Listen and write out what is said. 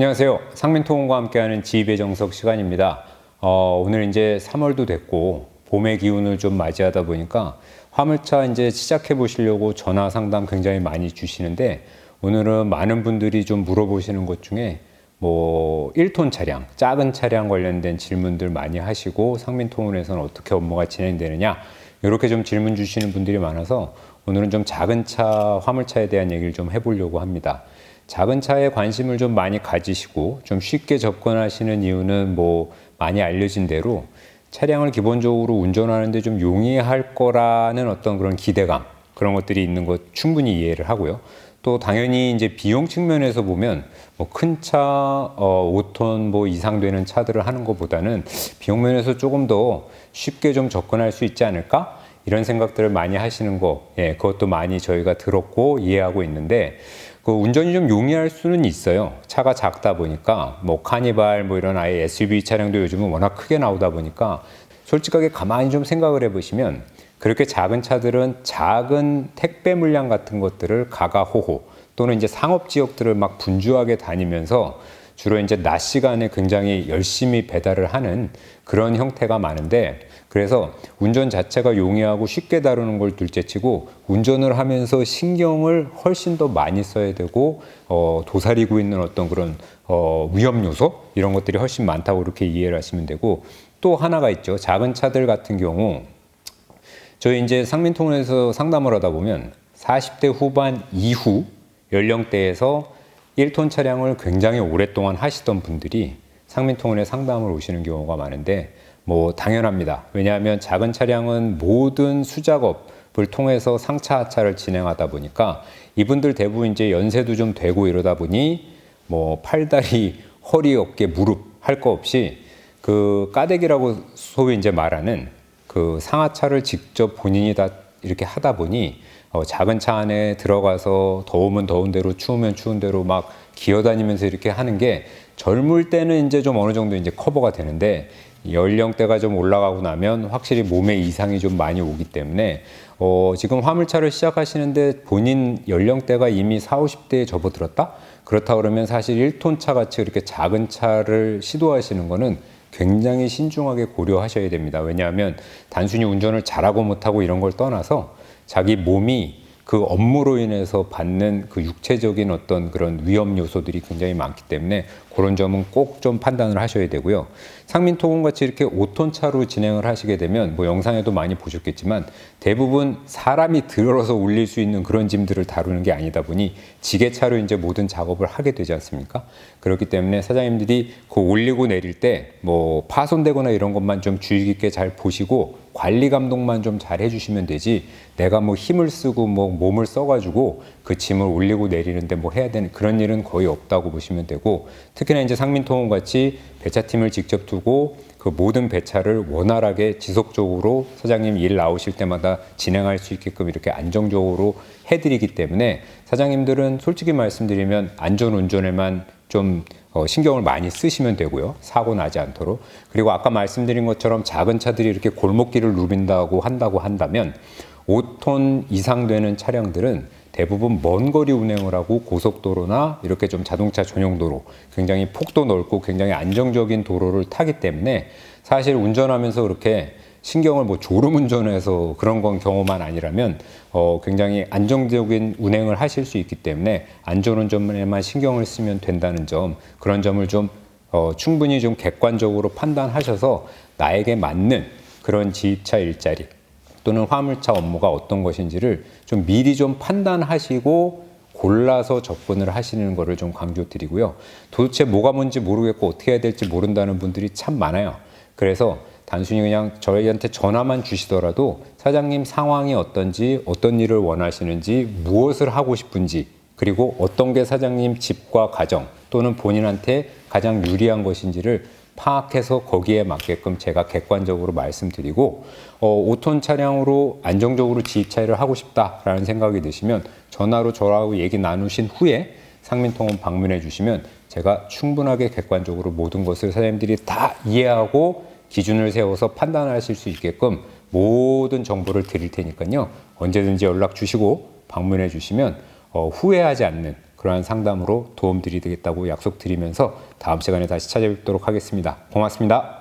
안녕하세요. 상민통운과 함께하는 지입의 정석 시간입니다. 오늘 이제 3월도 됐고 봄의 기운을 좀 맞이하다 보니까 화물차 이제 시작해 보시려고 전화 상담 굉장히 많이 주시는데, 오늘은 많은 분들이 좀 물어보시는 것 중에 뭐 1톤 차량, 작은 차량 관련된 질문들 많이 하시고, 상민통운에서는 어떻게 업무가 진행되느냐, 이렇게 좀 질문 주시는 분들이 많아서 오늘은 좀 작은 차, 화물차에 대한 얘기를 좀 해보려고 합니다. 작은 차에 관심을 좀 많이 가지시고 좀 쉽게 접근하시는 이유는 뭐 많이 알려진 대로 차량을 기본적으로 운전하는데 좀 용이할 거라는 어떤 그런 기대감, 그런 것들이 있는 것 충분히 이해를 하고요. 또 당연히 이제 비용 측면에서 보면 뭐 큰 차, 5톤 뭐 이상 되는 차들을 하는 것보다는 비용 면에서 조금 더 쉽게 좀 접근할 수 있지 않을까? 이런 생각들을 많이 하시는 거, 그것도 많이 저희가 들었고 이해하고 있는데, 그 운전이 좀 용이할 수는 있어요. 차가 작다 보니까 뭐 카니발 뭐 이런 아예 SUV 차량도 요즘은 워낙 크게 나오다 보니까, 솔직하게 가만히 좀 생각을 해보시면 그렇게 작은 차들은 작은 택배 물량 같은 것들을 가가호호 또는 이제 상업 지역들을 막 분주하게 다니면서 주로 이제 낮 시간에 굉장히 열심히 배달을 하는 그런 형태가 많은데, 그래서 운전 자체가 용이하고 쉽게 다루는 걸 둘째치고 운전을 하면서 신경을 훨씬 더 많이 써야 되고 도사리고 있는 어떤 그런 위험 요소, 이런 것들이 훨씬 많다고 이렇게 이해를 하시면 되고, 또 하나가 있죠. 작은 차들 같은 경우 저희 이제 상민통운에서 상담을 하다 보면 40대 후반 이후 연령대에서 1톤 차량을 굉장히 오랫동안 하시던 분들이 상민통운에 상담을 오시는 경우가 많은데, 뭐 당연합니다. 왜냐하면 작은 차량은 모든 수작업을 통해서 상차 하차를 진행하다 보니까 이분들 대부분 이제 연세도 좀 되고 이러다 보니 뭐 팔다리, 허리, 어깨, 무릎 할 거 없이 그 까대기라고 소위 이제 말하는 그 상하차를 직접 본인이 다 이렇게 하다 보니 작은 차 안에 들어가서 더우면 더운 대로 추우면 추운 대로 막 기어다니면서 이렇게 하는 게 젊을 때는 이제 좀 어느 정도 이제 커버가 되는데, 연령대가 좀 올라가고 나면 확실히 몸에 이상이 좀 많이 오기 때문에 지금 화물차를 시작하시는데 본인 연령대가 이미 40, 50대에 접어들었다? 그렇다 그러면 사실 1톤 차 같이 그렇게 작은 차를 시도하시는 거는 굉장히 신중하게 고려하셔야 됩니다. 왜냐하면 단순히 운전을 잘하고 못하고 이런 걸 떠나서 자기 몸이 그 업무로 인해서 받는 그 육체적인 어떤 그런 위험 요소들이 굉장히 많기 때문에 그런 점은 꼭 좀 판단을 하셔야 되고요. 상민통운 같이 이렇게 5톤 차로 진행을 하시게 되면 뭐 영상에도 많이 보셨겠지만 대부분 사람이 들어서 올릴 수 있는 그런 짐들을 다루는 게 아니다 보니 지게차로 이제 모든 작업을 하게 되지 않습니까? 그렇기 때문에 사장님들이 그 올리고 내릴 때 뭐 파손되거나 이런 것만 좀 주의 깊게 잘 보시고 관리 감독만 좀 잘 해주시면 되지, 내가 뭐 힘을 쓰고 뭐 몸을 써가지고 그 짐을 올리고 내리는데 뭐 해야 되는 그런 일은 거의 없다고 보시면 되고, 특히나 이제 상민통운 같이 배차팀을 직접 두고 그 모든 배차를 원활하게 지속적으로 사장님 일 나오실 때마다 진행할 수 있게끔 이렇게 안정적으로 해드리기 때문에 사장님들은 솔직히 말씀드리면 안전운전에만 좀 신경을 많이 쓰시면 되고요. 사고 나지 않도록. 그리고 아까 말씀드린 것처럼 작은 차들이 이렇게 골목길을 누빈다고 한다면 5톤 이상 되는 차량들은 대부분 먼 거리 운행을 하고 고속도로나 이렇게 좀 자동차 전용 도로, 굉장히 폭도 넓고 굉장히 안정적인 도로를 타기 때문에 사실 운전하면서 그렇게 신경을 뭐 졸음운전해서 그런 건 경우만 아니라면 굉장히 안정적인 운행을 하실 수 있기 때문에 안전운전에만 신경을 쓰면 된다는 점, 그런 점을 좀 충분히 좀 객관적으로 판단하셔서 나에게 맞는 그런 지입차 일자리 또는 화물차 업무가 어떤 것인지를 좀 미리 좀 판단하시고 골라서 접근을 하시는 거를 좀 강조드리고요. 도대체 뭐가 뭔지 모르겠고 어떻게 해야 될지 모른다는 분들이 참 많아요. 그래서 단순히 그냥 저희한테 전화만 주시더라도 사장님 상황이 어떤지, 어떤 일을 원하시는지, 무엇을 하고 싶은지, 그리고 어떤 게 사장님 집과 가정 또는 본인한테 가장 유리한 것인지를 파악해서 거기에 맞게끔 제가 객관적으로 말씀드리고, 5톤 차량으로 안정적으로 지입차를 하고 싶다라는 생각이 드시면 전화로 저하고 얘기 나누신 후에 상민통운 방문해 주시면 제가 충분하게 객관적으로 모든 것을 사장님들이 다 이해하고 기준을 세워서 판단하실 수 있게끔 모든 정보를 드릴 테니까요. 언제든지 연락 주시고 방문해 주시면 후회하지 않는 그러한 상담으로 도움드리겠다고 약속드리면서 다음 시간에 다시 찾아뵙도록 하겠습니다. 고맙습니다.